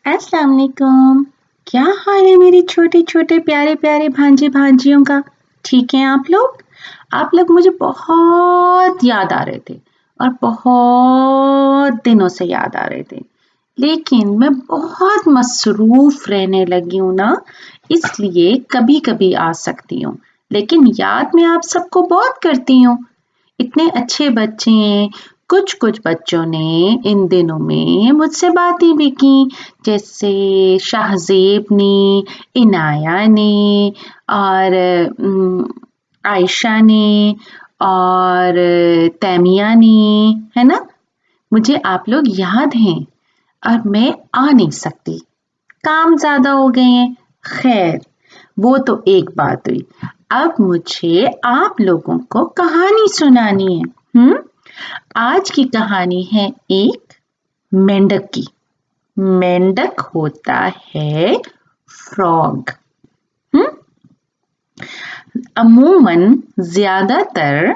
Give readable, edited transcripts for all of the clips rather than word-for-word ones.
अस्सलाम वालेकुम। क्या हाल है मेरे छोटे छोटे प्यारे प्यारे भांजे भांजियों का? ठीक है आप लोग? आप लोग मुझे बहुत याद आ रहे थे और बहुत दिनों से याद आ रहे थे, लेकिन मैं बहुत मसरूफ रहने लगी हूँ ना, इसलिए कभी कभी आ सकती हूँ, लेकिन याद मैं आप सबको बहुत करती हूँ। इतने अच्छे बच्चे हैं। कुछ-कुछ बच्चों ने इन दिनों में मुझसे बातें भी की, जैसे शाहज़ेब ने, इनाया ने और आयशा ने और तैमिया ने, है ना? मुझे आप लोग याद हैं और मैं आ नहीं सकती, काम ज़्यादा हो गए हैं। खैर, वो तो एक बात हुई। अब मुझे आप लोगों को कहानी सुनानी है। आज की कहानी है एक मेंढक की। मेंढक होता है फ्रॉग। हम्म अमूमन ज्यादातर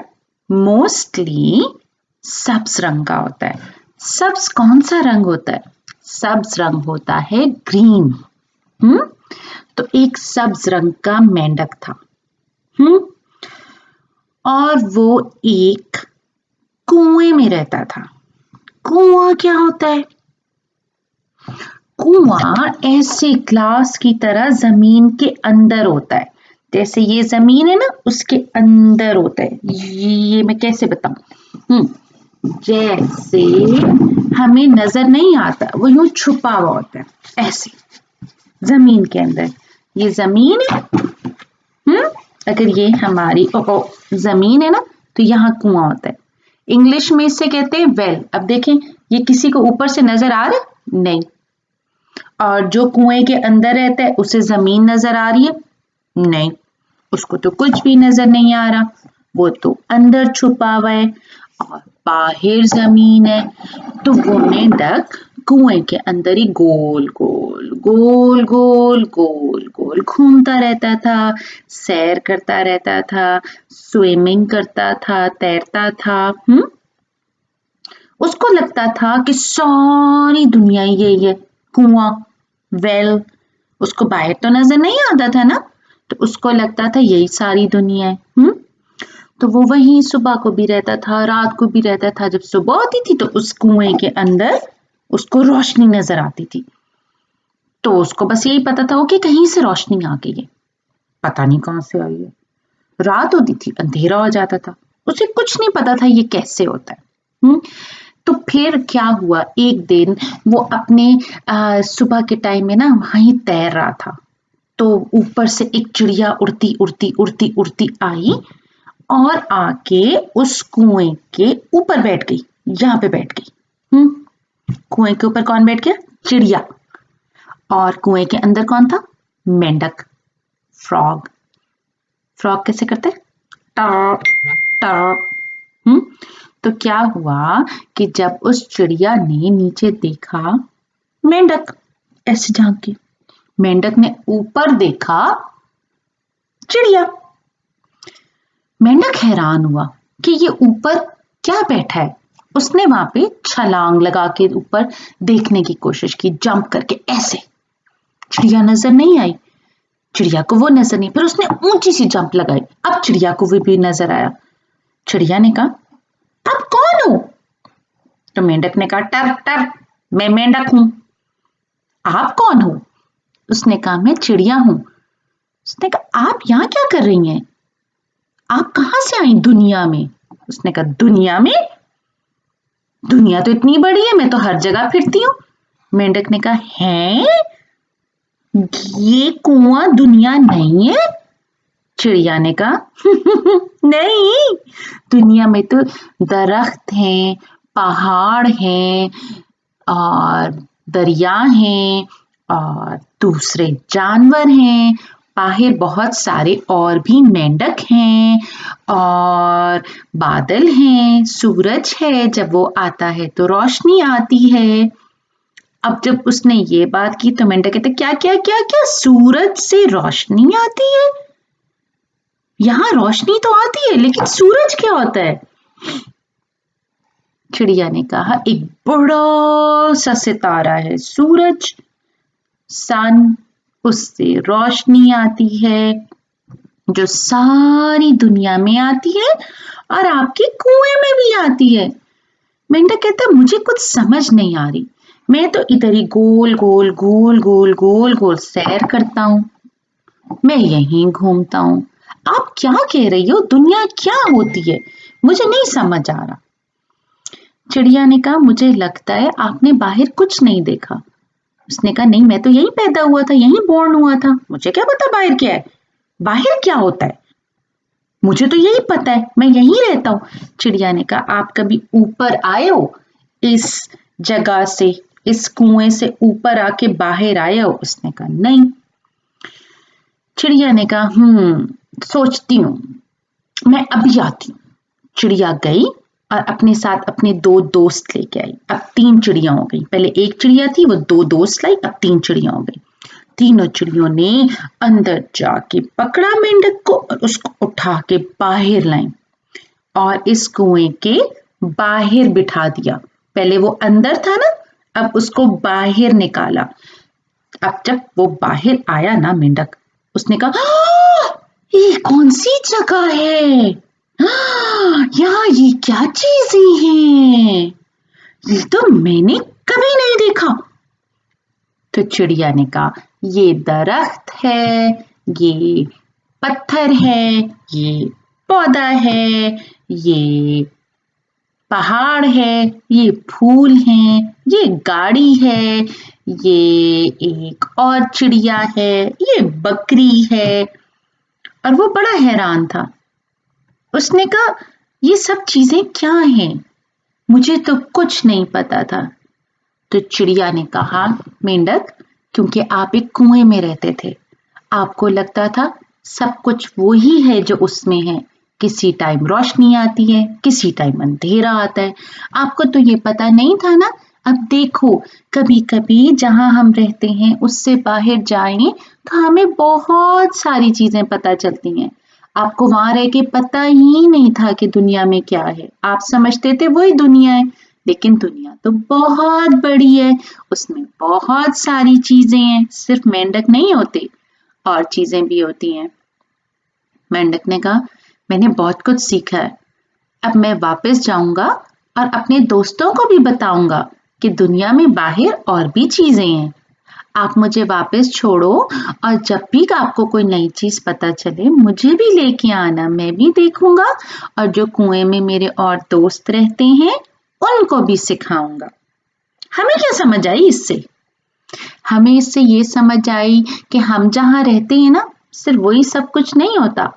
मोस्टली सब्ज रंग का होता है। सब्ज कौन सा रंग होता है? सब्ज रंग होता है ग्रीन। हम्म तो एक सब्ज रंग का मेंढक था। हम्म और वो एक कुएं में रहता था। कुआं क्या होता है? कुआं ऐसे ग्लास की तरह जमीन के अंदर होता है। जैसे ये जमीन है ना, उसके अंदर होता है। ये मैं कैसे बताऊं? जैसे हमें नजर नहीं आता, वो यूं छुपा हुआ होता है ऐसे जमीन के अंदर। ये जमीन है। अगर ये हमारी जमीन है ना, तो यहाँ कुआं होता है। इंग्लिश में इसे कहते हैं वेल। अब देखें, ये किसी को ऊपर से नजर आ रहा है? नहीं। और जो कुएं के अंदर रहता है उसे जमीन नजर आ रही है? नहीं, उसको तो कुछ भी नजर नहीं आ रहा, वो तो अंदर छुपा हुआ है और बाहर जमीन है। तो वो मेंढक कुएं के अंदर ही गोल गोल गोल गोल गोल गोल घूमता रहता था, सैर करता रहता था, स्विमिंग करता था, तैरता था। उसको लगता था कि सारी दुनिया यही है। कुआं, वेल, उसको बाहर तो नजर नहीं आता था ना, तो उसको लगता था यही सारी दुनिया है। तो वो वहीं सुबह को भी रहता था, रात को भी रहता था। जब सुबह होती थी तो उस कुएं के अंदर उसको रोशनी नजर आती थी, तो उसको बस यही पता था कि कहीं से रोशनी आ गई है, पता नहीं कहां से आई है। रात होती थी, अंधेरा हो जाता था, उसे कुछ नहीं पता था ये कैसे होता है। तो फिर क्या हुआ, एक दिन वो अपने सुबह के टाइम में ना वहीं तैर रहा था, तो ऊपर से एक चिड़िया उड़ती उड़ती उड़ती उड़ती आई और आके उस कुएं के ऊपर बैठ गई। यहाँ पे बैठ गई। कुएं के ऊपर कौन बैठ गया? चिड़िया। और कुएं के अंदर कौन था? मेंढक, फ्रॉग। फ्रॉग कैसे करते? Top top. तो क्या हुआ कि जब उस चिड़िया ने नीचे देखा, मेंढक ऐसे झांक के, मेंढक ने ऊपर देखा, चिड़िया। मेंढक हैरान हुआ कि ये ऊपर क्या बैठा है। उसने वहां पे छलांग लगा के ऊपर देखने की कोशिश की, जंप करके ऐसे। चिड़िया नजर नहीं आई, चिड़िया को वो नजर नहीं। फिर उसने ऊंची सी जंप लगाई, अब चिड़िया को वो भी नजर आया। चिड़िया ने कहा, अब कौन हो? तो मेंढक ने कहा, टर टर, मैं मेंढक हूं। आप कौन हो? उसने कहा, मैं चिड़िया हूं। उसने कहा, आप यहाँ क्या कर रही हैं? आप कहां से आई दुनिया में? उसने कहा, दुनिया में? दुनिया तो इतनी बड़ी है, मैं तो हर जगह फिरती हूँ। मेंढक ने कहा, हैं? ये कुआं दुनिया नहीं है? चिड़िया ने कहा, नहीं, दुनिया में तो दरख्त हैं, पहाड़ हैं और दरिया हैं और दूसरे जानवर हैं। बाहर बहुत सारे और भी मेंढक हैं और बादल हैं, सूरज है, जब वो आता है तो रोशनी आती है। अब जब उसने ये बात की तो मेंढक कहते, क्या क्या क्या क्या, सूरज से रोशनी आती है? यहाँ रोशनी तो आती है, लेकिन सूरज क्या होता है? चिड़िया ने कहा, एक बड़ा सा सितारा है सूरज, सन, उससे रोशनी आती है जो सारी दुनिया में आती है और आपके कुएं में भी आती है। मेंढक कहता है मुझे कुछ समझ नहीं आ रही, मैं तो इधर ही गोल गोल गोल गोल गोल गोल सैर करता हूँ, मैं यहीं घूमता हूँ, आप क्या कह रही हो, दुनिया क्या होती है, मुझे नहीं समझ आ रहा। चिड़िया ने कहा मुझे लगता है आपने बाहर कुछ नहीं देखा। उसने कहा नहीं, मैं तो यहीं पैदा हुआ था, यहीं बोर्न हुआ था, मुझे क्या पता बाहर क्या है, बाहर क्या होता है, मुझे तो यही पता है, मैं यहीं रहता हूँ। चिड़िया ने कहा आप कभी ऊपर आए हो, इस जगह से, इस कुएं से ऊपर आके बाहर आए हो? उसने कहा नहीं। चिड़िया ने कहा सोचती हूँ, मैं अभी आती हूँ। चिड़िया गई और अपने साथ अपने 2 दोस्त लेके आई। अब 3 चिड़िया हो गई, पहले एक चिड़िया थी, वो 2 दोस्त लाई, अब 3 चिड़िया हो गई। तीनों चिड़ियों ने अंदर जाके पकड़ा मेंढक को और उसको उठा के बाहर लाई और इस कुएं के बाहर बिठा दिया। पहले वो अंदर था ना, अब उसको बाहर निकाला। अब जब वो बाहर आया ना मेंढक, उसने कहा ये कौन सी जगह है, यहाँ ये क्या चीजें हैं, ये तो मैंने कभी नहीं देखा। तो चिड़िया ने कहा ये दरख्त है, ये पत्थर है, ये पौधा है, ये पहाड़ है, ये फूल हैं, ये गाड़ी है, ये एक और चिड़िया है, ये बकरी है। और वो बड़ा हैरान था। उसने कहा ये सब चीजें क्या हैं, मुझे तो कुछ नहीं पता था। तो चिड़िया ने कहा मेंढक, क्योंकि आप एक कुएं में रहते थे, आपको लगता था सब कुछ वो ही है जो उसमें है, किसी टाइम रोशनी आती है, किसी टाइम अंधेरा आता है, आपको तो ये पता नहीं था ना। अब देखो, कभी कभी जहां हम रहते हैं उससे बाहर जाएं तो हमें बहुत सारी चीजें पता चलती हैं। आपको वहां रह के पता ही नहीं था कि दुनिया में क्या है, आप समझते थे वही दुनिया है, लेकिन दुनिया तो बहुत बड़ी है, उसमें बहुत सारी चीजें हैं, सिर्फ मेंढक नहीं होते, और चीजें भी होती हैं। मेंढक ने कहा मैंने बहुत कुछ सीखा है, अब मैं वापस जाऊंगा और अपने दोस्तों को भी बताऊंगा कि दुनिया में बाहर और भी चीजें हैं। आप मुझे वापस छोड़ो और जब भी आपको कोई नई चीज पता चले मुझे भी लेके आना, मैं भी देखूंगा और जो कुएं में मेरे और दोस्त रहते हैं उनको भी सिखाऊंगा। हमें क्या समझ आई इससे? हमें इससे ये समझ आई कि हम जहाँ रहते हैं ना, सिर्फ वही सब कुछ नहीं होता।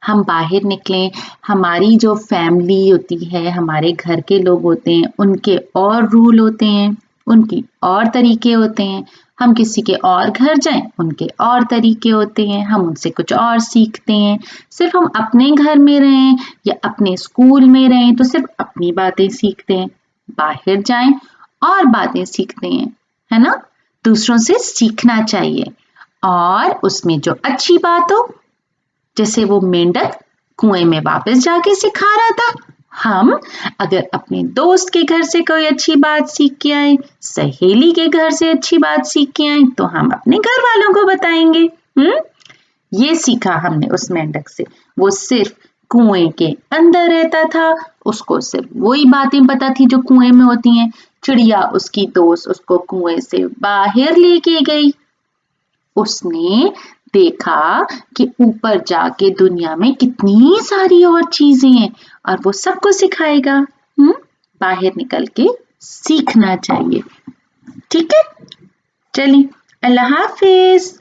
हम बाहर निकलें, हमारी जो फैमिली होती है, हमारे घर के लोग होते हैं, उनके और रूल होते हैं, उनकी और तरीके होते हैं। हम किसी के और घर जाएं, उनके और तरीके होते हैं, हम उनसे कुछ और सीखते हैं। सिर्फ हम अपने घर में रहें या अपने स्कूल में रहें तो सिर्फ अपनी बातें सीखते हैं, बाहर जाएं और बातें सीखते हैं, है ना? दूसरों से सीखना चाहिए और उसमें जो अच्छी बात हो, जैसे वो मेंढक कुएं में वापस जाके सिखा रहा था, हम अगर अपने दोस्त के घर से कोई अच्छी बात सीख के आए, सहेली के घर से अच्छी बात सीख के आए, तो हम अपने घर वालों को बताएंगे। ये सीखा हमने उस मेंढक से। वो सिर्फ कुएं के अंदर रहता था, उसको सिर्फ वही बातें पता थी जो कुएं में होती हैं। चिड़िया उसकी दोस्त उसको कुएं से बाहर लेके गई। उसने देखा कि ऊपर जाके दुनिया में कितनी सारी और चीजें हैं और वो सबको सिखाएगा। बाहर निकल के सीखना चाहिए। ठीक है, चलिए, अल्लाह हाफिज।